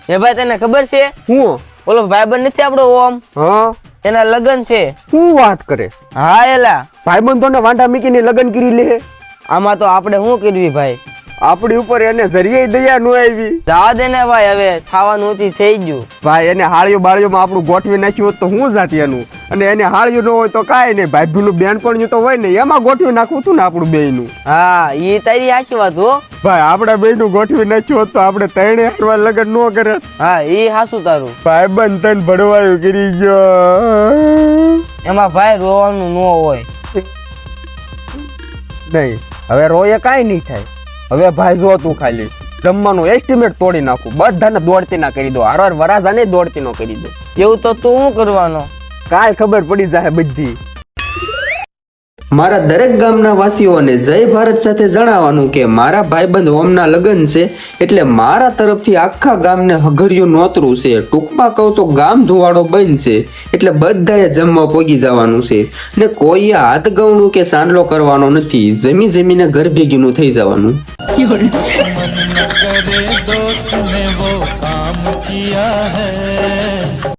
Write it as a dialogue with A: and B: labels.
A: એ ભાઈ તને ખબર છે
B: હું
A: ઓલો ભાઈબંધ નથી આપણો ઓમ
B: હા
A: એના લગ્ન છે.
B: શું વાત કરે?
A: હા એલા
B: ભાઈબંધોને વાંઢા મૂકીને લગ્ન કરી લે.
A: આમાં તો આપણે શું કરવી ભાઈ?
B: આપણી ઉપર એને જરીએ દયા ન આવી.
A: જવા દે ને ભાઈ, હવે ખાવાનું ઓછી થઈ ગયું.
B: ભાઈ એને હાળીઓ બાળીઓમાં આપણું ગોઠવી નાખ્યું હોત તો હું જાતી એનું, અને એને હાળિયું ન હોય તો કાંઈ નહીં, ભાઈનું બેનપણ્યું તો હોય ને એમાં ગોઠવી નાખવું હતું ને આપણું બેયનું.
A: હા ઈ તારી સાચી વાત હો
B: ભાઈ આપણા બેયનું ગોઠવી નાખ્યું હોત તો આપણે ત્રણે હારવા લગ્ન ન કરે.
A: હા ઈ હાસું તારું.
B: ભાઈબંધ તને ભડવાયું કરી ગયો.
A: એમાં ભાઈ રોવાનું ન હોય.
B: નહીં હવે રોયે કાંઈ નહીં થાય. હવે ભાઈ જો તું ખાલી જમવાનું એસ્ટિમેટ તોડી નાખું, બધાને દોડતી ના કરી દો, હારવાર વરાજાને દોડતી ન કરી દો.
A: એવું તો તું શું કરવાનો?
B: કાલ ખબર પડી જાય બધી. મારા દરેક ગામના વાસીઓને જય ભારત સાથે જણાવવાનું કે મારા ભાઈબંધ ઓમના લગ્ન છે, એટલે મારા તરફથી આખા ગામને હઘરિયું નોતરું છે. ટૂંકમાં કહું તો ગામ ધુવાડો બંધ છે, એટલે બધાએ જમવા પોગી જવાનું છે, ને કોઈએ હાથ ગવણું કે સાંડલો કરવાનો નથી. જમીને ઘર ભેગીનું થઈ જવાનું.